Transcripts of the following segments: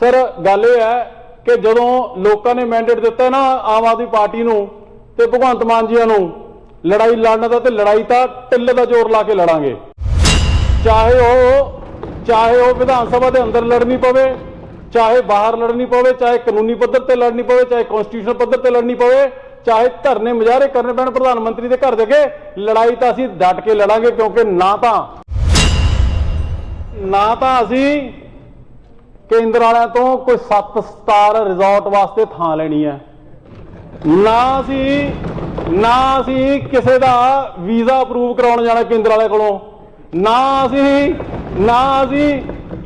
Sir गल यह है कि जदों लोगों ने मैंडेट दिता ना आम आदमी पार्टी नूं ते भगवंत मान जी नूं लड़ाई लड़न दा ते लड़ाई तां टिल्ल दा जोर ला के लड़ांगे। चाहे वो विधान सभा के अंदर लड़नी पवे, चाहे बाहर लड़नी पवे, चाहे कानूनी पद्धर ते लड़नी पवे, चाहे कॉन्स्टिट्यूशनल पद्धर ते लड़नी पवे, चाहे धरने मुजाहरे करने पैण प्रधानमंत्री के घर दे, लड़ाई तां असीं डट के लड़ांगे। क्योंकि ना तां असीं केंद्र वालियां तो कोई 7 स्टार रिजॉर्ट वास्ते थां लेनी है, ना असीं किसी का वीज़ा अप्रूव कराउण जाना केंद्र वाले कोलों, ना असीं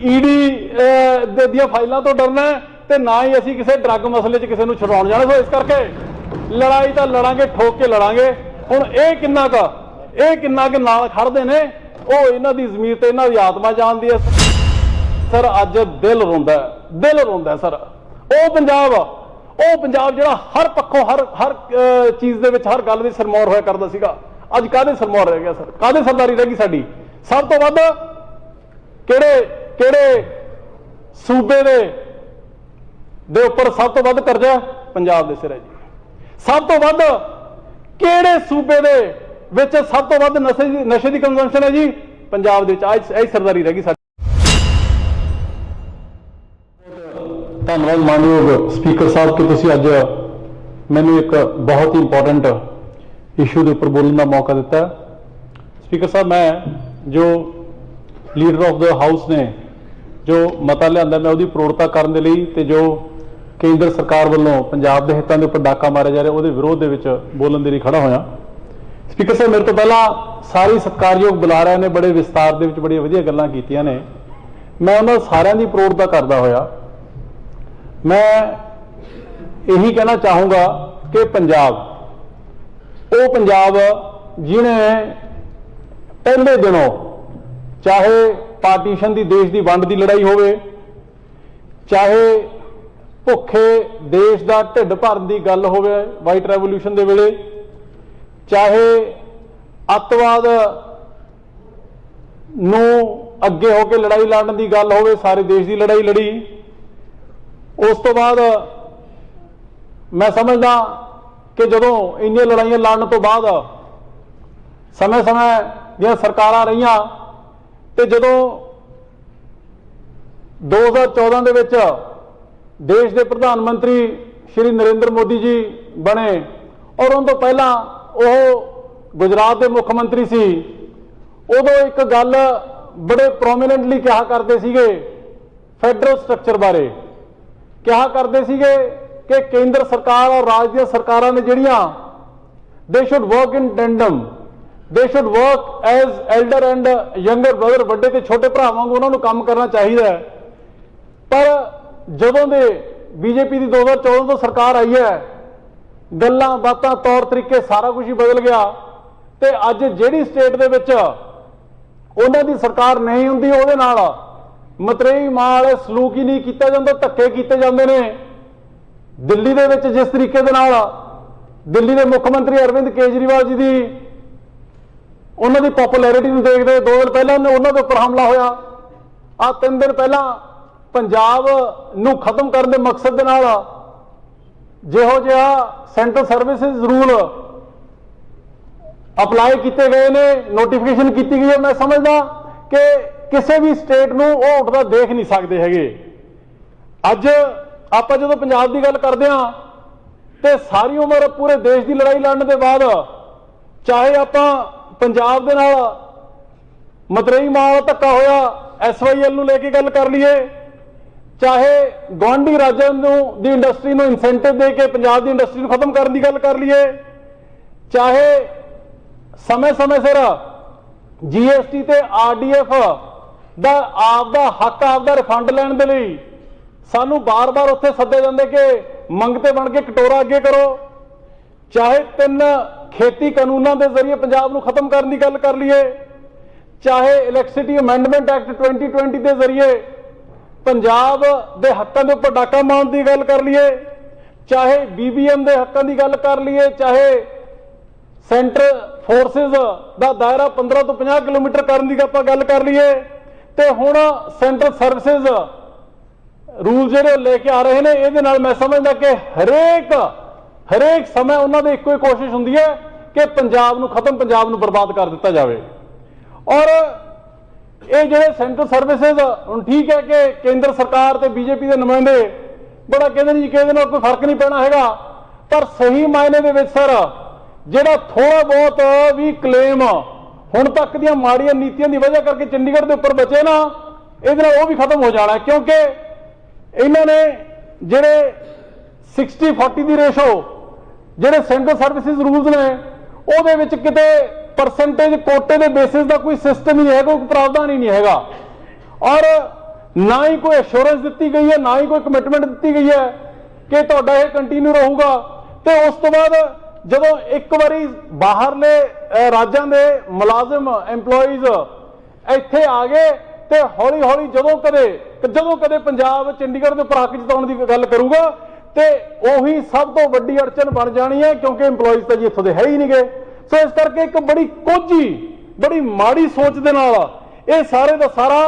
ईडी दियां फाइलों तो डरना ते ना ही असीं किसी ड्रग मसले च किसी नूं छुड़ाउण जाना। सो इस करके लड़ाई तां लड़ांगे, ठोक के लड़ांगे। हुण ये किन्ना क नाल खड़दे ने वो इन्हां दी ज़मीर ते इन्हां दी आत्मा जानदी है। सर अज दिल रोंदा सर। वो पंजाब जिहड़ा हर पक्षों हर चीज़ दे विच हर गल दे सरमौर होया करदा सीगा, अज काहदे सरमौर रह गया सर? काहदे सरदारी रह गई साडी? सब तो वध किहड़े सूबे दे उपर सब तो वध करजा पंजाब दे सिर है जी। सब तो वध किहड़े सूबे दे विच सब तो वध नशे दी कंजम्पशन है जी? पंजाब दे विच। यही सरदारी रह गई साडी। धन्यवाद मानयोग स्पीकर साहब कि तुसीं अज मैनूं एक बहुत ही इंपॉर्टेंट इशू के उपर बोलने का मौका दिता है। स्पीकर साहब, मैं जो लीडर ऑफ द हाउस ने जो मता लिया, मैं उसकी प्रौढ़ता करने लई ते जो केंद्र सरकार वालों पंजाब के हितों के उपर डाका मारे जा रहा है, वो विरोध के बोलने के लिए खड़ा होया। स्पीकर साहब, मेरे तो पहला सारी सत्कारयोग बुलारियां ने बड़े विस्तार के बड़िया वधिया गल्लां कीतियां ने। मैं उन्होंने सारियां दी प्रौढ़ता करदा होया मैं यही कहना चाहूँगा कि पंजाब जिन्हें पहले दिनों चाहे पार्टीशन की देश की वंड की लड़ाई होवे, चाहे भुखे देश का ढिड भरन की गल होवे वाइट रेवोल्यूशन के वेले, चाहे अतवाद नूं अगे होकर लड़ाई लड़न की गल होवे, सारे देश की लड़ाई लड़ी। उस तो बाद मैं समझदा कि जदों इन्नियां लड़ाइयां लड़न तो बाद समय दी सरकारां रहियां ते जदों 2014 दे विच देश के प्रधानमंत्री श्री नरेंद्र मोदी जी बने और उन तो पहला वो गुजरात के मुख्यमंत्री सी, उदों एक गल बड़े प्रोमिनेंटली कहा करते सीगे फैडरल स्ट्रक्चर बारे, कहा करते सीगे कि केंद्र सरकार और राज्य सरकारां ने जिहड़ियां they should work in tandem, they should work as elder and younger brother, वड्डे ते छोटे भरा वांगू उन्हां नूं काम करना चाहिए। पर जदों दे बीजेपी की 2014 तो सरकार आई है, गल्लां बातां तौर तरीके सारा कुछ ही बदल गया ते अज जिहड़ी स्टेट दे विच उन्हां दी सरकार नहीं हुंदी उहदे नाल मतरेई माल सलूक ही नहीं किया जाता, धक्के किए जाते हैं। दिल्ली दे विच जिस तरीके दे नाल दिल्ली के मुख्यमंत्री अरविंद केजरीवाल जी की उन्होंने पॉपुलैरिटी देखते 2 दिन पहले उन्होंने उपर हमला होया, 3 दिन पहला पंजाब नूं खत्म करने के मकसद दे नाल जिहो जिहा सेंट्रल सर्विसेज रूल अपलाई किए गए ने, नोटिफिकेशन की गई है। मैं समझदा कि किसी भी स्टेट नूं वो उठदा देख नहीं सकते हैगे। अज आपां जदों पंजाब की गल करदे हां ते सारी उम्र पूरे देश की लड़ाई लड़न के बाद चाहे आपां पंजाब दे नाल मतरेई माल धक्का होया SYL नूं लेके गल कर लीए, चाहे गुआढ़ी राज्यां दी इंडस्ट्री नूं इंसेंटिव दे के पंजाब की इंडस्ट्री नूं खत्म करने की गल कर लीए, चाहे समय सिर GST ते RDF दा आपदा हक आपदा रिफंड लैण दे लई सानू बार बार उत्थे सद्दे जांदे कि मंगते बन के कटोरा अगे करो, चाहे 3 खेती कानूनों के जरिए पंजाब नूं खत्म करने की गल कर लीए, चाहे इलैक्ट्रिसिटी अमेंडमेंट एक्ट 2020 के जरिए पंजाब के हकों के उपर डाका मारने की गल कर लीए, चाहे BBM के हकों की गल कर लीए, चाहे सेंट्रल फोर्सिस का दायरा 15 तो 50 किलोमीटर करने की आप गल कर लीए, तो हुण सेंट्रल सर्विसेज रूल ਜਿਹੜੇ ਲੈ ਕੇ ਆ ਰਹੇ ਨੇ, ਇਹਦੇ ਨਾਲ ਮੈਂ ਸਮਝਦਾ ਕਿ ਹਰੇਕ ਸਮੇਂ ਉਹਨਾਂ ਦੀ ਇੱਕੋ ਹੀ ਕੋਸ਼ਿਸ਼ ਹੁੰਦੀ ਹੈ ਕਿ ਪੰਜਾਬ ਨੂੰ ਖਤਮ, ਪੰਜਾਬ ਨੂੰ ਬਰਬਾਦ ਕਰ ਦਿੱਤਾ ਜਾਵੇ। ਔਰ ਇਹ ਜਿਹੜੇ ਸੈਂਟਰਲ ਸਰਵਿਸਿਜ਼, ਹੁਣ ਠੀਕ ਹੈ ਕਿ ਕੇਂਦਰ ਸਰਕਾਰ ਤੇ ਬੀਜੇਪੀ ਦੇ ਨੁਮਾਇੰਦੇ ਬੜਾ ਕਹਿੰਦੇ ਨੇ ਜੀ ਕਿ ਇਹਦੇ ਨਾਲ ਕੋਈ ਫਰਕ ਨਹੀਂ ਪੈਣਾ ਹੈਗਾ, ਪਰ ਸਹੀ ਮਾਇਨੇ ਦੇ ਵਿੱਚ ਸਰ ਜਿਹੜਾ ਥੋੜਾ ਬਹੁਤ ਵੀ ਕਲੇਮ ਹੁਣ ਤੱਕ ਦੀਆਂ ਮਾੜੀਆਂ ਨੀਤੀਆਂ ਦੀ ਵਜ੍ਹਾ ਕਰਕੇ ਚੰਡੀਗੜ੍ਹ ਦੇ ਉੱਪਰ ਬਚੇ ਨਾ, ਇਹਦੇ ਨਾਲ ਉਹ ਵੀ ਖਤਮ ਹੋ ਜਾਣਾ, ਕਿਉਂਕਿ ਇਹਨਾਂ ਨੇ ਜਿਹੜੇ 60-40 ਦੀ ਰੇਸ਼ੋ ਜਿਹੜੇ ਸੈਂਟਰਲ ਸਰਵਿਸਿਜ਼ ਰੂਲਸ ਨੇ ਉਹਦੇ ਵਿੱਚ ਕਿਤੇ परसेंटेज कोटे के बेसिस का कोई सिस्टम ही है, कोई प्रावधान ही नहीं है, और ना ही कोई एश्योरेंस दी गई है, ना ही कोई कमिटमेंट दी गई है कि तुहाडा यह कंटिन्यू रहूगा। तो उस तो बाद जो एक बारी बाहरले राज्यों के मुलाजिम एम्पलॉइज इत्थे आ गए तो हौली हौली जो कदे पंजाब चंडीगढ़ के उपर हक जताउण की गल करूगा तो उही सब तो वड्डी अड़चन बन जानी है, क्योंकि एम्पलॉइज तो जी इत्थों दे है ही नहीं गए। सो इस करके एक बड़ी कोझी बड़ी माड़ी सोच दे नाल ये सारे का सारा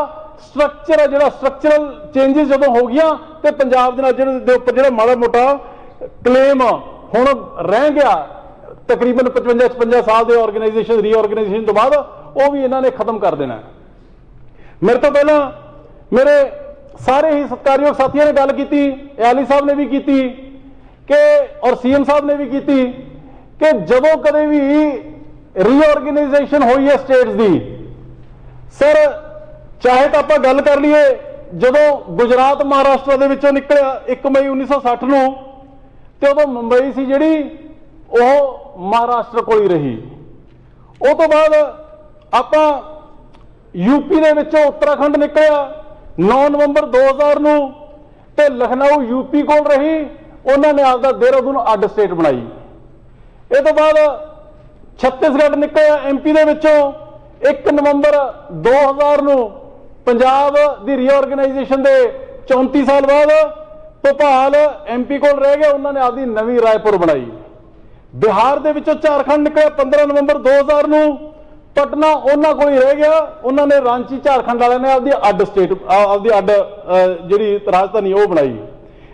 स्ट्रक्चर है, जो स्ट्रक्चरल चेंजिस जो हो गया तो पंजाब दे उपर जो माड़ा मोटा क्लेम हुण रह गया तकरीबन 55-56 साल के ऑर्गेनाइजेशन रीऑर्गेनाइजेशन तो बाद वो भी इन्होंने खत्म कर देना। मेरे तो पहला मेरे सारे ही सत्कारयोग साथियों ने गल की, आली साहब ने भी की कि और सीएम साहब ने भी की कि जदों कदे भी रीऑर्गेनाइजेशन हुई है स्टेट्स की, सर चाहे तो आप गल कर लीए जदों गुजरात महाराष्ट्र दे विचों निकलिया 1 मई 1960 नूं ते उदों मुंबई सी जिहड़ी ओह महाराष्ट्र कोल ही रही। उस तो बाद आपां यूपी दे विचों उत्तराखंड निकलिया 9 नवंबर 2000 नूं ते लखनऊ यूपी कोल रही, उन्होंने आपदा देहरादून अड स्टेट बनाई। इस तो बाद छत्तीसगढ़ निकलिया एमपी दे विचों 1 नवंबर 2000 नूं पंजाब दी रीऑर्गेनाइजेशन दे 34 साल बाद भोपाल एमपी कोल रह गया, उन्होंने आपदी नवीं रायपुर बनाई। बिहार दे विचों झारखंड निकलिया 15 नवंबर 2000 नूं पटना उन्होंने कोल ही रह गया, उन्होंने रांची झारखंड वाले ने आपदी अड स्टेट आपदी अड जिहड़ी राजधानी वो बनाई।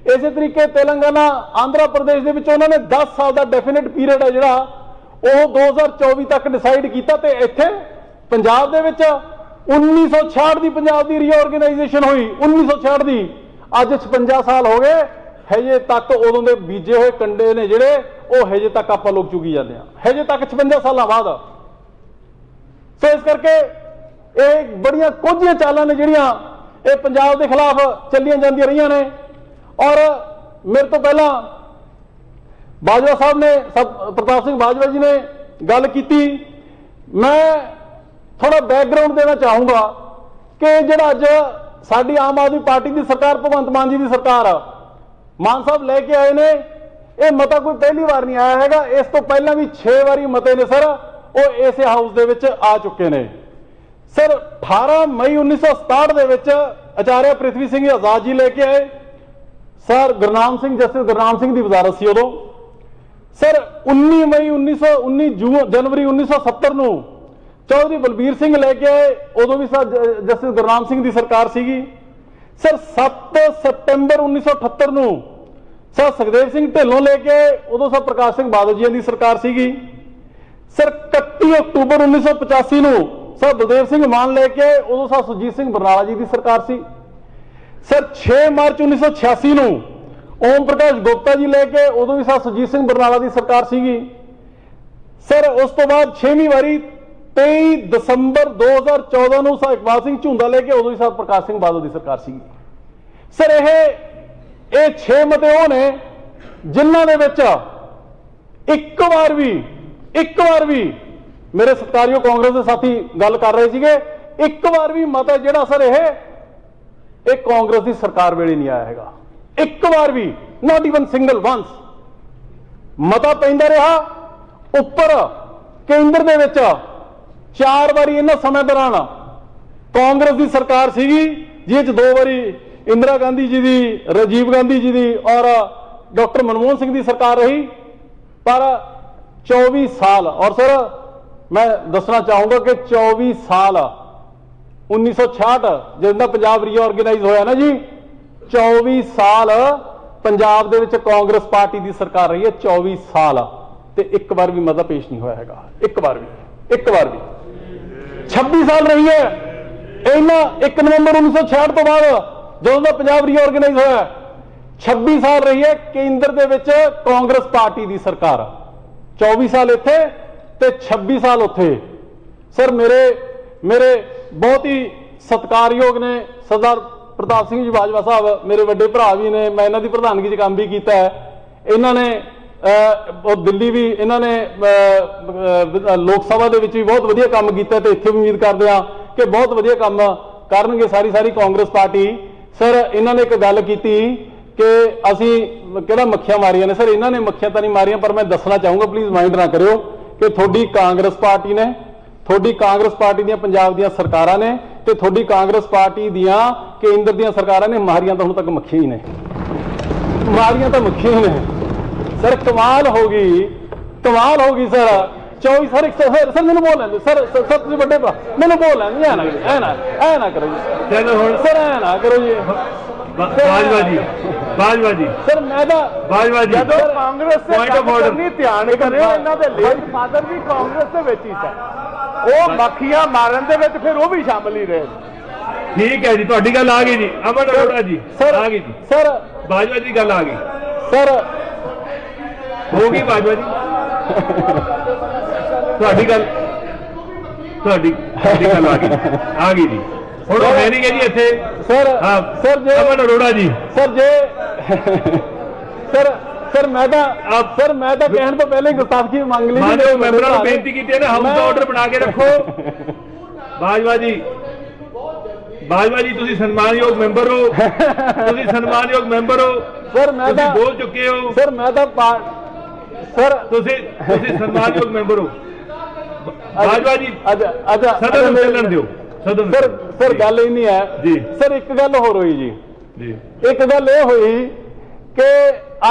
इस तरीके तेलंगाना आंध्र प्रदेश के उन्होंने 10 साल का डेफिनेट पीरियड है जोड़ा वो 2024 तक डिसाइड किया। तो इत्थे पंजाब दे विच 1966 की पंजाब की रीऑर्गेनाइजेशन हुई, 1966 की, अज 56 साल हो गए, हजे तक उदों के बीजे हुए कंडे ने जिहड़े वो हजे तक आप लोग चुगी जाते हैं, हजे तक 56 साल बाद। सो इस करके ये बड़िया कोझियां चालां ने जिहड़ियां ये पंजाब के खिलाफ चलियां जांदियां रहियां ने। और मेरे तो पहला बाजवा साहब ने प्रताप सिंह बाजवा जी ने गल की, मैं थोड़ा बैकग्राउंड देना चाहूँगा कि जिहड़ा अज साडी आम आदमी पार्टी की सरकार भगवंत मान जी की सरकार मान साहब लेके आए ने, ये मता कोई पहली बार नहीं आया हैगा, इस तो पहला भी 6 बारी मते ने सर वो इस हाउस दे विच आ चुके ने। सर 18 मई 1967 दे विच आचार्य पृथ्वी सिंह आजाद जी लेके आए, सर गुरनाम सिंह जस्टिस गुरनाम सिंह की वजारत सी उदों। सर 19 मई 19 जनवरी 1970 नूं चौधरी बलबीर सिंह लेके आए, उदों भी सर जस्टिस गुरनाम सिंह की सरकार सीगी। सर 7 सितंबर 1978 नूं सर सुखदेव सिंह ढिल्लों लेके आए, उदों सर प्रकाश सिंह बादल जी की सरकार सीगी। सर 31 अक्टूबर 1985 नूं सर बलदेव सिंह मान लेके आए, उदों सर सुरजीत सिंह बरनाला जी की सरकार सी। सर 6 मार्च 1986 नूं ओम प्रकाश गुप्ता जी लेके, उदों भी सर सुरजीत सिंह बरनाला की सरकार सीगी। सर उस तो बाद 6वीं बारी 23 दसंबर 2014 नूं सर इकबाल सिंह झुंदा लेके, उदों भी सर प्रकाश सिंह बादल की सरकार सीगी। सर ये 6 मते वो ने जिन्हां दे विच एक बार भी मेरे सत्कारयोग कांग्रेस के साथी गल कर रहे थे, एक बार भी मत जिहड़ा सर ये कांग्रेस की सरकार वेले नहीं आया हैगा, एक बार भी, नॉट इवन सिंगल वंस। मता पैंदा रहा उपर केंद्र दे विच 4 बारी इन्हां समय दौरान कांग्रेस की सरकार सीगी, जिस 2 बारी इंदिरा गांधी जी की, राजीव गांधी जी की और डॉक्टर मनमोहन सिंह की सरकार रही। पर 24 साल, और सर मैं दसना चाहूंगा कि 24 साल 1966 जिसका पंजाब रीऑर्गेनाइज होया ना जी, 24 ਸਾਲ ਪੰਜਾਬ ਦੇ ਵਿੱਚ ਕਾਂਗਰਸ ਪਾਰਟੀ ਦੀ ਸਰਕਾਰ ਰਹੀ ਹੈ, 24 ਸਾਲ, ਤੇ ਇੱਕ ਵਾਰ ਵੀ ਮਤਾ ਪੇਸ਼ ਨਹੀਂ ਹੋਇਆ ਹੈਗਾ, ਇੱਕ ਵਾਰ ਵੀ 26 ਸਾਲ ਰਹੀ ਹੈ ਇਹਨਾਂ 1 ਨਵੰਬਰ 1966 ਤੋਂ ਬਾਅਦ ਜਦੋਂ ਦਾ ਪੰਜਾਬ ਰੀਆਰਗੇਨਾਈਜ਼ ਹੋਇਆ, 26 ਸਾਲ ਰਹੀ ਹੈ ਕੇਂਦਰ ਦੇ ਵਿੱਚ ਕਾਂਗਰਸ ਪਾਰਟੀ ਦੀ ਸਰਕਾਰ, 24 ਸਾਲ ਇੱਥੇ ਤੇ 26 ਸਾਲ ਉੱਥੇ। ਸਰ ਮੇਰੇ ਬਹੁਤ ਹੀ ਸਤਿਕਾਰਯੋਗ ਨੇ ਸਰਦਾਰ ਪ੍ਰਤਾਪ ਸਿੰਘ ਜੀ ਬਾਜਵਾ ਸਾਹਿਬ, ਮੇਰੇ ਵੱਡੇ ਭਰਾ ਵੀ ਨੇ, ਮੈਂ ਇਹਨਾਂ ਦੀ ਪ੍ਰਧਾਨਗੀ 'ਚ ਕੰਮ ਵੀ ਕੀਤਾ ਹੈ। ਇਹਨਾਂ ਨੇ ਦਿੱਲੀ ਵੀ ਇਹਨਾਂ ਨੇ ਲੋਕ ਸਭਾ ਦੇ ਵਿੱਚ ਵੀ ਬਹੁਤ ਵਧੀਆ ਕੰਮ ਕੀਤਾ ਤੇ ਇੱਥੇ ਵੀ ਉਮੀਦ ਕਰਦੇ ਹਾਂ ਕਿ ਬਹੁਤ ਵਧੀਆ ਕੰਮ ਕਰਨਗੇ ਸਾਰੀ ਕਾਂਗਰਸ ਪਾਰਟੀ। ਸਰ ਇਹਨਾਂ ਨੇ ਇੱਕ ਗੱਲ ਕੀਤੀ ਕਿ ਅਸੀਂ ਕਿਹੜਾ ਮੱਖੀਆਂ ਮਾਰੀਆਂ ਨੇ। ਸਰ ਇਹਨਾਂ ਨੇ ਮੱਖੀਆਂ ਤਾਂ ਨਹੀਂ ਮਾਰੀਆਂ, ਪਰ ਮੈਂ ਦੱਸਣਾ ਚਾਹੂੰਗਾ, ਪਲੀਜ਼ ਮਾਈਂਡ ਨਾ ਕਰਿਓ, ਕਿ ਤੁਹਾਡੀ ਕਾਂਗਰਸ ਪਾਰਟੀ ਨੇ, ਤੁਹਾਡੀ ਕਾਂਗਰਸ ਪਾਰਟੀ ਦੀਆਂ ਪੰਜਾਬ ਦੀਆਂ ਸਰਕਾਰਾਂ ਨੇ ਤੇ ਤੁਹਾਡੀ ਕਾਂਗਰਸ ਪਾਰਟੀ ਦੀਆਂ ਕੇਂਦਰ ਦੀਆਂ ਸਰਕਾਰਾਂ ਨੇ ਮਾਰੀਆਂ ਤਾਂ ਹੁਣ ਤੱਕ ਮੱਖੀਆਂ ਹੀ ਨੇ, ਮਾਰੀਆਂ ਤਾਂ ਮੱਖੀਆਂ ਹੀ ਨੇ। ਸਰ ਕਮਾਲ ਹੋ ਗਈ ਸਰ। 24 ਸਰ ਮੈਨੂੰ ਬੋਲ ਲੈਂਦੇ ਸਰ ਤੁਸੀਂ ਵੱਡੇ ਭਰਾ, ਮੈਨੂੰ ਬੋਲ ਲੈਂਦੇ, ਐ ਨਾ ਕਰੋ ਜੀ। ਚਲੋ ਹੁਣ ਸਰ ਐ ਨਾ ਕਰੋ ਜੀ। ਬਾਜਵਾ ਜੀ ਸਰ ਮੈਂ ਤਾਂ ਬਾਜਵਾ ਜੀ ਜਦੋਂ ਕਾਂਗਰਸ ਦੇ Point of order। ਨਹੀਂ ਧਿਆਨ ਕਰਿਓ, ਇਹਨਾਂ ਦੇ ਲੇਟ ਫਾਦਰ ਵੀ ਕਾਂਗਰਸ ਦੇ ਵਿੱਚ ਹੀ ਸਨ, ਉਹ ਮੱਖੀਆਂ ਮਾਰਨ ਦੇ ਵਿੱਚ ਫਿਰ ਉਹ ਵੀ ਸ਼ਾਮਲ ਹੀ ਰਹੇ। ਠੀਕ ਹੈ ਜੀ, ਤੁਹਾਡੀ ਗੱਲ ਆ ਗਈ ਜੀ। ਅਮਨ ਅਰੋੜਾ ਜੀ ਸਰ ਆ ਗਈ ਜੀ। ਸਰ ਬਾਜਵਾ ਜੀ ਗੱਲ ਆ ਗਈ, ਸਰ ਹੋ ਗਈ ਬਾਜਵਾ ਜੀ। ਤੁਹਾਡੀ ਗੱਲ ਆ ਗਈ ਜੀ। ਹੁਣ ਮੈਂ ਨਹੀਂ ਗਈ ਜੀ ਇੱਥੇ। ਸਰ ਹਾਂ ਸਰ ਜੇ ਅਮਨ ਅਰੋੜਾ ਜੀ ਸਰ ਮੈਂ ਤਾਂ ਕਹਿਣ ਤੋਂ ਪਹਿਲੇ ਗੁਸਤਾਖੀ ਮੰਗ ਲਈ। ਮਾਨਯੋਗ ਮੈਂਬਰਾਂ ਨੂੰ ਬੇਨਤੀ ਕੀਤੀ ਹੈ ਨਾ, ਹਾਊਸ ਦਾ ਆਰਡਰ ਬਣਾ ਕੇ ਰੱਖੋ। ਬਾਜਵਾ ਜੀ ਤੁਸੀਂ ਸਨਮਾਨਯੋਗ ਮੈਂਬਰ ਹੋ, ਸਰ ਮੈਂ ਤਾਂ ਬੋਲ ਚੁੱਕੇ ਹੋ। ਸਰ ਮੈਂ ਤਾਂ ਸਰ ਤੁਸੀਂ ਸਨਮਾਨਯੋਗ ਮੈਂਬਰ ਹੋ। ਬਾਜਵਾ ਜੀ ਅੱਛਾ ਸਦਨ ਨੂੰ ਚੱਲਣ ਦਿਓ। ਸਰ ਗੱਲ ਇਹ ਨਹੀਂ ਹੈ ਜੀ। ਸਰ ਇੱਕ ਗੱਲ ਹੋਰ ਹੋਈ ਜੀ, ਇੱਕ ਗੱਲ ਇਹ ਹੋਈ ਕਿ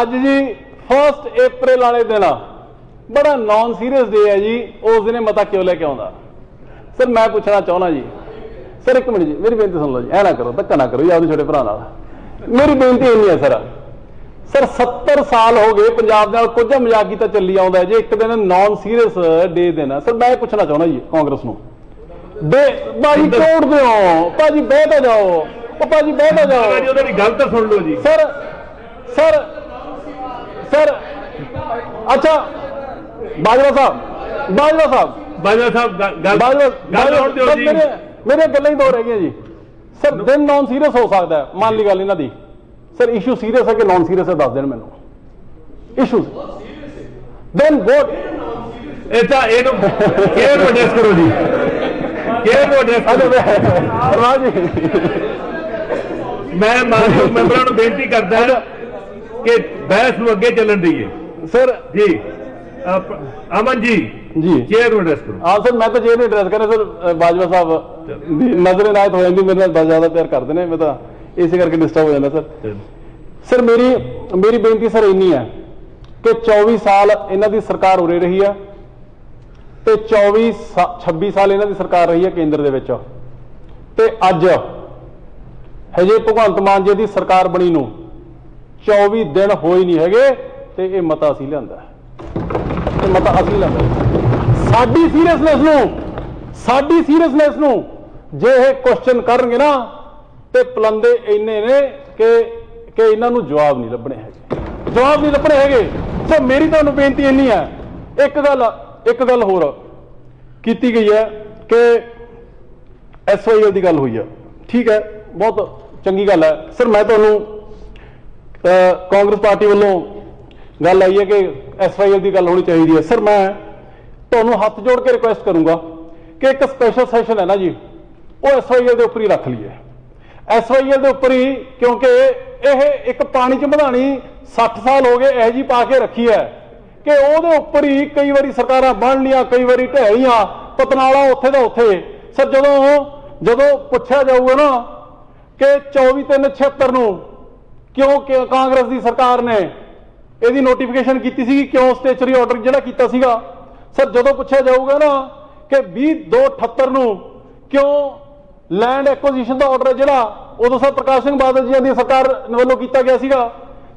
ਅੱਜ ਜੀ 1 ਅਪ੍ਰੈਲ ਵਾਲੇ ਦਿਨ ਬੜਾ ਨਾਨ ਸੀਰੀਅਸ ਡੇ ਹੈ ਜੀ, ਉਸ ਦਿਨ ਮਤਾ ਕਿਉਂ ਲੈ ਕੇ ਆਉਂਦਾ। ਸਰ ਮੈਂ ਪੁੱਛਣਾ ਚਾਹੁੰਦਾ ਜੀ, ਸਰ ਇੱਕ ਮਿੰਟ ਜੀ, ਮੇਰੀ ਬੇਨਤੀ ਸੁਣ ਲਓ ਜੀ, ਐ ਨਾ ਕਰੋ, ਧੱਕਾ ਨਾ ਕਰੋ ਜੀ ਆਪਦੇ ਛੋਟੇ ਭਰਾ ਨਾਲ। ਮੇਰੀ ਬੇਨਤੀ ਇੰਨੀ ਹੈ ਸਰ 70 ਸਾਲ ਹੋ ਗਏ ਪੰਜਾਬ ਨਾਲ ਕੁਝ ਮਜ਼ਾਕ ਕੀਤਾ ਚੱਲੀ ਆਉਂਦਾ ਜੇ ਇੱਕ ਦਿਨ ਨਾਨ ਸੀਰੀਅਸ ਡੇ ਦੇਣਾ। ਸਰ ਮੈਂ ਪੁੱਛਣਾ ਚਾਹੁੰਦਾ ਜੀ ਕਾਂਗਰਸ ਨੂੰ, ਭਾਜੀ ਤੋੜਦੇ ਹੋ, ਭਾਜੀ ਬਹਿ ਤਾਂ ਜਾਓ, ਉਹ ਭਾਜੀ ਬਹਿ ਤਾਂ ਜਾਓ। ਉਹਨਾਂ ਦੀ ਗੱਲ ਤਾਂ ਸੁਣ ਲਓ ਜੀ। ਸਰ ਅੱਛਾ ਬਾਜਵਾ ਸਾਹਿਬ ਗੱਲ ਹੋਣ ਦਿਓ ਜੀ। ਮੇਰੀਆਂ ਗੱਲਾਂ ਹੀ ਦੋ ਰਹਿ ਗਈਆਂ ਜੀ। ਸਰ ਦਿਨ ਨਾਨ ਸੀਰੀਅਸ ਹੋ ਸਕਦਾ ਹੈ, ਮੰਨ ਲਈ ਗੱਲ ਇਹਨਾਂ ਦੀ। ਸਰ ਇਸ਼ੂ ਸੀਰੀਅਸ ਹੈ ਕਿ ਨਾਨ ਸੀਰੀਅਸ ਹੈ, ਦੱਸ ਦੇਣ ਮੈਨੂੰ। ਇਸ਼ੂ ਦੈਨ ਵੋਟ ਇਹਨੂੰ ਐਡਰੈਸ ਕਰੋ ਜੀ। ਮੈਂ ਮਾਨਯੋਗ ਮੈਂਬਰਾਂ ਨੂੰ ਬੇਨਤੀ ਕਰਦਾ ਕਿ ਬਹਿਸ ਨੂੰ ਅੱਗੇ ਚੱਲਣ ਦਈਏ। ਸਰ ਜੀ ਅਮਨ ਜੀ ਚੇਅਰ ਨੂੰ ਐਡਰੈਸ ਕਰੋ। ਹਾਂ ਸਰ ਮੈਂ ਤਾਂ ਚੇਅਰ ਨੂੰ ਐਡਰੈਸ ਕਰਨਾ। ਸਰ ਬਾਜਵਾ ਸਾਹਿਬ ਦੀ ਨਜ਼ਰ ਇਨਾਇਤ ਹੋ ਜਾਂਦੀ, ਮੇਰੇ ਨਾਲ ਬਹੁਤ ਜ਼ਿਆਦਾ ਪਿਆਰ ਕਰਦੇ ਨੇ, ਮੈਂ ਤਾਂ ਇਸੇ ਕਰਕੇ ਡਿਸਟਰਬ ਹੋ ਜਾਂਦਾ। ਸਰ ਮੇਰੀ ਬੇਨਤੀ ਸਰ ਇੰਨੀ ਹੈ ਕਿ 24 ਸਾਲ ਇਹਨਾਂ ਦੀ ਸਰਕਾਰ ਉਰੇ ਰਹੀ ਹੈ ਤੇ 26 ਸਾਲ ਇਹਨਾਂ ਦੀ ਸਰਕਾਰ ਰਹੀ ਹੈ ਕੇਂਦਰ ਦੇ ਵਿੱਚ, ਤੇ ਅੱਜ ਹਜੇ ਭਗਵੰਤ ਮਾਨ ਜੀ ਦੀ ਸਰਕਾਰ ਬਣੀ ਨੂੰ 24 ਦਿਨ ਹੋਏ ਨਹੀਂ ਹੈਗੇ ਤੇ ਇਹ ਮਤਾ ਅਸੀਂ ਲਿਆਂਦਾ। ਸਾਡੀ ਸੀਰੀਅਸਨੈਸ ਨੂੰ ਜੇ ਇਹ ਕੁਐਸਚਨ ਕਰਨਗੇ ਨਾ ਤੇ ਪਲੰਦੇ ਇੰਨੇ ਨੇ ਕਿ ਇਹਨਾਂ ਨੂੰ ਜਵਾਬ ਨਹੀਂ ਲੱਭਣੇ ਹੈਗੇ। ਸੋ ਮੇਰੀ ਤੁਹਾਨੂੰ ਬੇਨਤੀ ਇੰਨੀ ਹੈ, ਇੱਕ ਗੱਲ ਹੋਰ ਕੀਤੀ ਗਈ ਹੈ ਕਿ SYL ਦੀ ਗੱਲ ਹੋਈ ਹੈ, ਠੀਕ ਹੈ, ਬਹੁਤ ਚੰਗੀ ਗੱਲ ਹੈ। ਸਰ ਮੈਂ ਤੁਹਾਨੂੰ ਕਾਂਗਰਸ ਪਾਰਟੀ ਵੱਲੋਂ ਗੱਲ ਆਈ ਹੈ ਕਿ SYL ਦੀ ਗੱਲ ਹੋਣੀ ਚਾਹੀਦੀ ਹੈ। ਸਰ ਮੈਂ ਤੁਹਾਨੂੰ ਹੱਥ ਜੋੜ ਕੇ ਰਿਕੁਐਸਟ ਕਰੂੰਗਾ ਕਿ ਇੱਕ ਸਪੈਸ਼ਲ ਸੈਸ਼ਨ ਹੈ ਨਾ ਜੀ, ਉਹ SYL ਦੇ ਉੱਪਰ ਹੀ ਰੱਖ ਲਈਏ। SYL ਦੇ ਉੱਪਰ ਹੀ, ਕਿਉਂਕਿ ਇਹ ਇੱਕ ਪਾਣੀ ਚ ਮਧਾਣੀ 60 ਸਾਲ ਹੋ ਗਏ ਇਹੋ ਜਿਹੀ ਪਾ ਕੇ ਰੱਖੀ ਹੈ ਕਿ ਉਹਦੇ ਉੱਪਰ ਹੀ ਕਈ ਵਾਰੀ ਸਰਕਾਰਾਂ ਬਣ ਲੀਆਂ, ਕਈ ਵਾਰੀ ਢਹਿ ਲੀਆਂ, ਪਤਨਾਲਾ ਉੱਥੇ ਦਾ ਉੱਥੇ। ਸਰ ਜਦੋਂ ਪੁੱਛਿਆ ਜਾਊਗਾ ਨਾ ਕਿ 24/3/76 ਨੂੰ ਕਿਉਂ ਕਾਂਗਰਸ ਦੀ ਸਰਕਾਰ ਨੇ ਇਹਦੀ ਨੋਟੀਫਿਕੇਸ਼ਨ ਕੀਤੀ ਸੀ, ਕਿਉਂ ਸਟੇਚਰੀ ਆਰਡਰ ਜਿਹੜਾ ਕੀਤਾ ਸੀਗਾ, ਸਰ ਜਦੋਂ ਪੁੱਛਿਆ ਜਾਊਗਾ ਨਾ ਕਿ 20/2/78 ਨੂੰ ਕਿਉਂ ਲੈਂਡ ਐਕੁਜੀਸ਼ਨ ਦਾ ਆਰਡਰ ਜਿਹੜਾ ਉਦੋਂ ਸਰ ਪ੍ਰਕਾਸ਼ ਸਿੰਘ ਬਾਦਲ ਜੀ ਦੀ ਸਰਕਾਰ ਵੱਲੋਂ ਕੀਤਾ ਗਿਆ ਸੀਗਾ।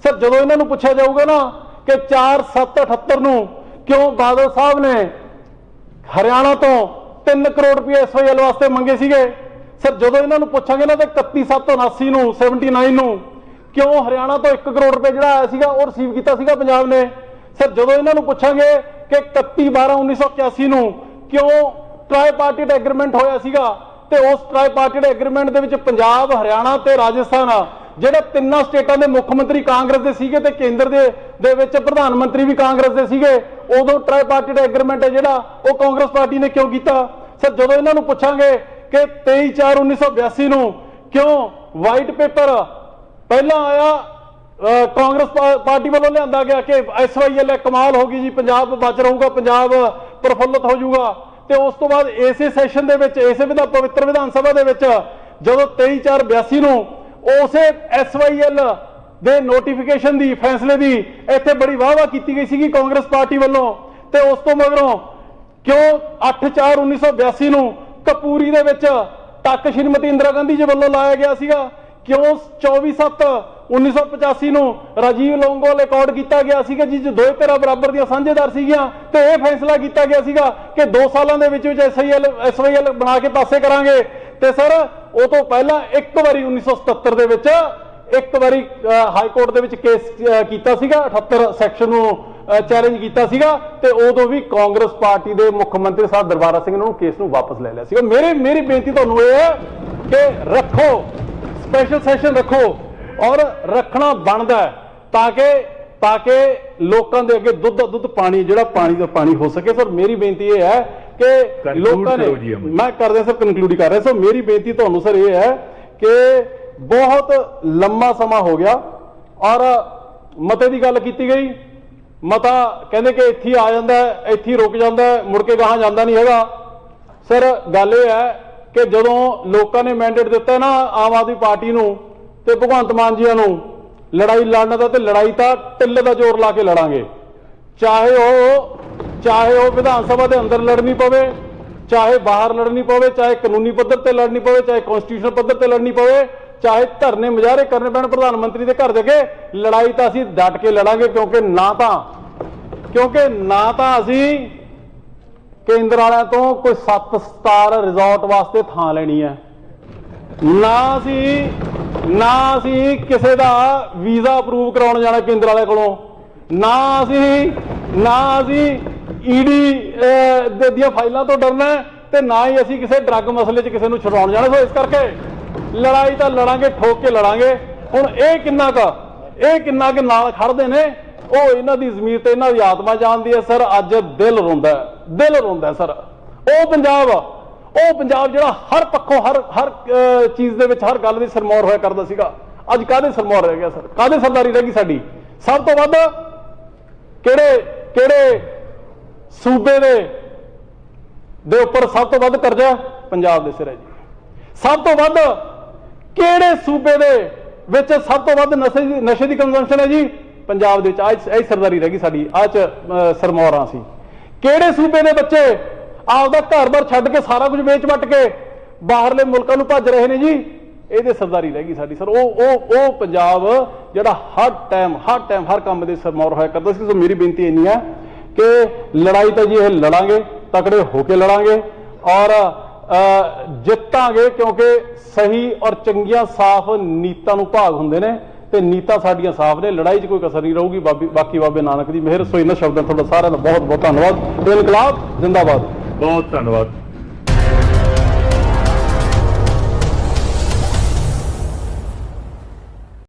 ਸਰ ਜਦੋਂ ਇਹਨਾਂ ਨੂੰ ਪੁੱਛਿਆ ਜਾਊਗਾ ਨਾ ਕਿ 4/7/78 ਨੂੰ ਕਿਉਂ ਬਾਦਲ ਸਾਹਿਬ ਨੇ ਹਰਿਆਣਾ ਤੋਂ 3 ਕਰੋੜ ਰੁਪਏ SYL ਵਾਸਤੇ ਮੰਗੇ ਸੀਗੇ, ਸਰ ਜਦੋਂ ਇਹਨਾਂ ਨੂੰ ਪੁੱਛਾਂਗੇ ਨਾ ਤੇ 31/7/79 ਨੂੰ 79 ਨੂੰ ਕਿਉਂ ਹਰਿਆਣਾ ਤੋਂ 1 ਕਰੋੜ ਰੁਪਏ ਜਿਹੜਾ ਆਇਆ ਸੀਗਾ ਉਹ ਰਿਸੀਵ ਕੀਤਾ ਸੀਗਾ ਪੰਜਾਬ ਨੇ। ਸਰ ਜਦੋਂ ਇਹਨਾਂ ਨੂੰ ਪੁੱਛਾਂਗੇ ਕਿ 31/12/1981 ਨੂੰ ਕਿਉਂ ਟ੍ਰਾਈਪਾਰਟੀਟ ਐਗਰੀਮੈਂਟ ਹੋਇਆ ਸੀਗਾ ਤੇ ਉਸ ਟ੍ਰਾਈਪਾਰਟੀਟ ਐਗਰੀਮੈਂਟ ਦੇ ਵਿੱਚ ਪੰਜਾਬ, ਹਰਿਆਣਾ ਤੇ ਰਾਜਸਥਾਨ ਜਿਹੜੇ ਤਿੰਨਾਂ ਸਟੇਟਾਂ ਦੇ ਮੁੱਖ ਮੰਤਰੀ ਕਾਂਗਰਸ ਦੇ ਸੀਗੇ ਤੇ ਕੇਂਦਰ ਦੇ ਵਿੱਚ ਪ੍ਰਧਾਨ ਮੰਤਰੀ ਵੀ ਕਾਂਗਰਸ ਦੇ ਸੀਗੇ, ਉਦੋਂ ਟ੍ਰਾਈਪਾਰਟੀਟ ਐਗਰੀਮੈਂਟ ਹੈ ਜਿਹੜਾ ਉਹ ਕਾਂਗਰਸ ਪਾਰਟੀ ਨੇ ਕਿਉਂ ਕੀਤਾ। ਸਰ ਜਦੋਂ ਇਹਨਾਂ ਨੂੰ ਪੁੱਛਾਂਗੇ ਕਿ 23/4/1982 ਨੂੰ ਕਿਉਂ ਵਾਈਟ ਪੇਪਰ ਪਹਿਲਾਂ ਆਇਆ ਕਾਂਗਰਸ ਪਾਰਟੀ ਵੱਲੋਂ ਲਿਆਂਦਾ ਗਿਆ ਕਿ SYL ਕਮਾਲ ਹੋ ਗਈ ਜੀ, ਪੰਜਾਬ ਬਚ ਰਹੂਗਾ, ਪੰਜਾਬ ਪ੍ਰਫੁੱਲਤ ਹੋ ਜਾਊਗਾ, ਤੇ ਉਸ ਤੋਂ ਬਾਅਦ ਇਸੇ ਸੈਸ਼ਨ ਦੇ ਵਿੱਚ ਇਸੇ ਪਵਿੱਤਰ ਵਿਧਾਨ ਸਭਾ ਦੇ ਵਿੱਚ ਜਦੋਂ 23/4/82 ਨੂੰ ਉਸੇ SYL ਦੇ ਨੋਟੀਫਿਕੇਸ਼ਨ ਦੀ ਫੈਸਲੇ ਦੀ ਇੱਥੇ ਬੜੀ ਵਾਹ-ਵਾਹ ਕੀਤੀ ਗਈ ਸੀਗੀ ਕਾਂਗਰਸ ਪਾਰਟੀ ਵੱਲੋਂ, ਤੇ ਉਸ ਤੋਂ ਮਗਰੋਂ ਕਿਉਂ 8/4/1982 ਨੂੰ ਕਪੂਰੀ ਦੇ ਵਿੱਚ ਟੱਕ ਸ਼੍ਰੀਮਤੀ ਇੰਦਰਾ ਗਾਂਧੀ ਜੀ ਵੱਲੋਂ ਲਾਇਆ ਗਿਆ ਸੀਗਾ, ਕਿਉਂ 24/7/1985 ਨੂੰ ਰਾਜੀਵ ਲੋਂਗੋਵਾਲ ਅਕੋਰਡ ਕੀਤਾ ਗਿਆ ਸੀਗਾ ਜਿਸ 'ਚ ਦੋਵੇਂ ਧਿਰਾਂ ਬਰਾਬਰ ਦੀਆਂ ਸਾਂਝੇਦਾਰ ਸੀਗੀਆਂ, ਤੇ ਇਹ ਫੈਸਲਾ ਕੀਤਾ ਗਿਆ ਸੀਗਾ ਕਿ 2 ਸਾਲਾਂ ਦੇ ਵਿੱਚ SYL ਬਣਾ ਕੇ ਪਾਸੇ ਕਰਾਂਗੇ। ਤੇ ਸਰ ਉਹ ਤੋਂ ਪਹਿਲਾਂ ਇੱਕ ਵਾਰੀ 1977 ਦੇ ਵਿੱਚ ਇੱਕ ਵਾਰੀ ਹਾਈ ਕੋਰਟ ਦੇ ਵਿੱਚ ਕੇਸ ਕੀਤਾ ਸੀਗਾ, 78 ਸੈਕਸ਼ਨ ਨੂੰ ਚੈਲੰਜ ਕੀਤਾ ਸੀਗਾ, ਤੇ ਉਦੋਂ ਵੀ ਕਾਂਗਰਸ ਪਾਰਟੀ ਦੇ ਮੁੱਖ ਮੰਤਰੀ ਸਾਹਿਬ ਦਰਬਾਰਾ ਸਿੰਘ ਨੇ ਕੇਸ ਨੂੰ ਵਾਪਸ ਲੈ ਲਿਆ ਸੀਗਾ। ਮੇਰੀ ਬੇਨਤੀ ਤੁਹਾਨੂੰ ਇਹ ਹੈ ਕਿ ਰੱਖੋ, ਸਪੈਸ਼ਲ ਸੈਸ਼ਨ ਰੱਖੋ, ਔਰ ਰੱਖਣਾ ਬਣਦਾ ਤਾਂ ਕਿ ਲੋਕਾਂ ਦੇ ਅੱਗੇ ਦੁੱਧ ਦਾ ਦੁੱਧ, ਪਾਣੀ ਜਿਹੜਾ ਪਾਣੀ ਦਾ ਪਾਣੀ ਹੋ ਸਕੇ। ਸਰ ਮੇਰੀ ਬੇਨਤੀ ਇਹ ਹੈ ਕਿ ਲੋਕਾਂ ਨੇ, ਮੈਂ ਕਰਦੇ ਸਰ ਕਨਕਲੂਡ ਕਰ ਰਿਹਾ, ਸੋ ਮੇਰੀ ਬੇਨਤੀ ਤੁਹਾਨੂੰ ਸਰ ਇਹ ਹੈ ਕਿ ਬਹੁਤ ਲੰਮਾ ਸਮਾਂ ਹੋ ਗਿਆ ਔਰ ਮਤੇ ਦੀ ਗੱਲ ਕੀਤੀ ਗਈ, ਮਤਾ ਕਹਿੰਦੇ ਕਿ ਇੱਥੇ ਆ ਜਾਂਦਾ, ਇੱਥੇ ਰੁਕ ਜਾਂਦਾ, ਮੁੜ ਕੇ ਗਾਹਾਂ ਜਾਂਦਾ ਨਹੀਂ ਹੈਗਾ। ਸਰ ਗੱਲ ਇਹ ਹੈ ਕਿ ਜਦੋਂ ਲੋਕਾਂ ਨੇ ਮੈਂਡੇਟ ਦਿੱਤਾ ਨਾ ਆਮ ਆਦਮੀ ਪਾਰਟੀ ਨੂੰ ਤੇ ਭਗਵੰਤ ਮਾਨ ਜੀਆਂ ਨੂੰ ਲੜਾਈ ਲੜਨ ਦਾ, ਤੇ ਲੜਾਈ ਤਾਂ ਟਿੱਲੇ ਦਾ ਜ਼ੋਰ ਲਾ ਕੇ ਲੜਾਂਗੇ, ਚਾਹੇ ਉਹ ਵਿਧਾਨ ਸਭਾ ਦੇ ਅੰਦਰ ਲੜਨੀ ਪਵੇ, ਚਾਹੇ ਬਾਹਰ ਲੜਨੀ ਪਵੇ, ਚਾਹੇ ਕਾਨੂੰਨੀ ਪੱਧਰ ਤੇ ਲੜਨੀ ਪਵੇ, ਚਾਹੇ ਕਨਸਟੀਟਿਊਸ਼ਨਲ ਪੱਧਰ ਤੇ ਲੜਨੀ ਪਵੇ, ਚਾਹੇ ਧਰਨੇ ਮੁਜ਼ਾਹਰੇ ਕਰਨੇ ਪੈਣ ਪ੍ਰਧਾਨ ਮੰਤਰੀ ਦੇ ਘਰ ਦੇ ਅੱਗੇ, ਲੜਾਈ ਤਾਂ ਅਸੀਂ ਡਟ ਕੇ ਲੜਾਂਗੇ, ਕਿਉਂਕਿ ਨਾ ਤਾਂ ਅਸੀਂ ਕੇਂਦਰ ਵਾਲਿਆਂ ਤੋਂ ਕੋਈ 7 ਸਟਾਰ ਰਿਜ਼ੋਰਟ ਵਾਸਤੇ ਥਾਂ ਲੈਣੀ ਹੈ, ਨਾ ਅਸੀਂ ਕਿਸੇ ਦਾ ਵੀਜ਼ਾ ਅਪਰੂਵ ਕਰਾਉਣ ਜਾਣਾ ਕੇਂਦਰ ਵਾਲਿਆਂ ਕੋਲੋਂ, ਨਾ ਅਸੀਂ ED ਦੀਆਂ ਫਾਈਲਾਂ ਤੋਂ ਡਰਨਾ, ਤੇ ਨਾ ਹੀ ਅਸੀਂ ਕਿਸੇ ਡਰੱਗ ਮਸਲੇ 'ਚ ਕਿਸੇ ਨੂੰ ਛੁਡਾਉਣ ਜਾਣਾ। ਸੋ ਇਸ ਕਰਕੇ ਲੜਾਈ ਤਾਂ ਲੜਾਂਗੇ, ਠੋਕ ਕੇ ਲੜਾਂਗੇ। ਹੁਣ ਇਹ ਕਿੰਨਾ ਕੁ ਨਾਲ ਖੜਦੇ ਨੇ ਉਹ ਇਹਨਾਂ ਦੀ ਜ਼ਮੀਰ ਤੇ ਇਹਨਾਂ ਦੀ ਆਤਮਾ ਜਾਣਦੀ ਹੈ। ਸਰ ਅੱਜ ਦਿਲ ਰੋਂਦਾ ਸਰ। ਉਹ ਪੰਜਾਬ ਜਿਹੜਾ ਹਰ ਪੱਖੋਂ ਹਰ ਚੀਜ਼ ਦੇ ਵਿੱਚ, ਹਰ ਗੱਲ ਦੀ ਸਰਮੌਰ ਹੋਇਆ ਕਰਦਾ ਸੀਗਾ, ਅੱਜ ਕਾਹਦੇ ਸਰਮੌਰ ਰਹਿ ਗਿਆ ਸਰ? ਕਾਹਦੇ ਸਰਦਾਰੀ ਰਹਿ ਗਈ ਸਾਡੀ? ਸਭ ਤੋਂ ਵੱਧ ਕਿਹੜੇ ਸੂਬੇ ਦੇ ਉੱਪਰ ਸਭ ਤੋਂ ਵੱਧ ਕਰਜ਼ਾ ਪੰਜਾਬ ਦੇ ਸਿਰ ਹੈ ਜੀ। ਸਭ ਤੋਂ ਵੱਧ ਕਿਹੜੇ ਸੂਬੇ ਦੇ ਵਿੱਚ ਸਭ ਤੋਂ ਵੱਧ ਨਸ਼ੇ ਦੀ ਕੰਜ਼ੰਪਸ਼ਨ ਹੈ ਜੀ? ਪੰਜਾਬ ਦੇ ਵਿੱਚ। ਇਹ ਸਰਦਾਰੀ ਰਹਿ ਗਈ ਸਾਡੀ, ਸਰਮੌਰਾਂ ਸੀ। ਕਿਹੜੇ ਸੂਬੇ ਦੇ ਬੱਚੇ ਆਪਦਾ ਘਰ-ਬਾਰ ਛੱਡ ਕੇ ਸਾਰਾ ਕੁਝ ਵੇਚ ਵੱਟ ਕੇ ਬਾਹਰਲੇ ਮੁਲਕਾਂ ਨੂੰ ਭੱਜ ਰਹੇ ਨੇ ਜੀ? ਇਹਦੇ ਸਰਦਾਰੀ ਰਹਿ ਗਈ ਸਾਡੀ ਸਰ। ਉਹ ਪੰਜਾਬ ਜਿਹੜਾ ਹਰ ਟਾਈਮ ਹਰ ਕੰਮ ਦੇ ਸਰਮੌਰ ਹੋਇਆ ਕਰਦਾ ਸੀ। ਸੋ ਮੇਰੀ ਬੇਨਤੀ ਇੰਨੀ ਹੈ ਕਿ ਲੜਾਈ ਤਾਂ ਜੀ ਇਹ ਲੜਾਂਗੇ, ਤਕੜੇ ਹੋ ਕੇ ਲੜਾਂਗੇ ਔਰ ਜਿੱਤਾਂਗੇ, ਕਿਉਂਕਿ ਸਹੀ ਔਰ ਚੰਗੀਆਂ ਸਾਫ਼ ਨੀਤਾਂ ਨੂੰ ਭਾਗ ਹੁੰਦੇ ਨੇ ਤੇ ਨੀਤਾਂ ਸਾਡੀਆਂ ਸਾਫ਼ ਨੇ। ਲੜਾਈ 'ਚ ਕੋਈ ਕਸਰ ਨਹੀਂ ਰਹੂਗੀ। ਬਾਕੀ ਬਾਬੇ ਨਾਨਕ ਦੀ ਮਿਹਰ। ਸੋ ਇਹਨਾਂ ਸ਼ਬਦਾਂ ਤੁਹਾਡਾ ਸਾਰਿਆਂ ਦਾ ਬਹੁਤ ਬਹੁਤ ਧੰਨਵਾਦ। ਇਨਕਲਾਬ ਜ਼ਿੰਦਾਬਾਦ। ਬਹੁਤ ਧੰਨਵਾਦ।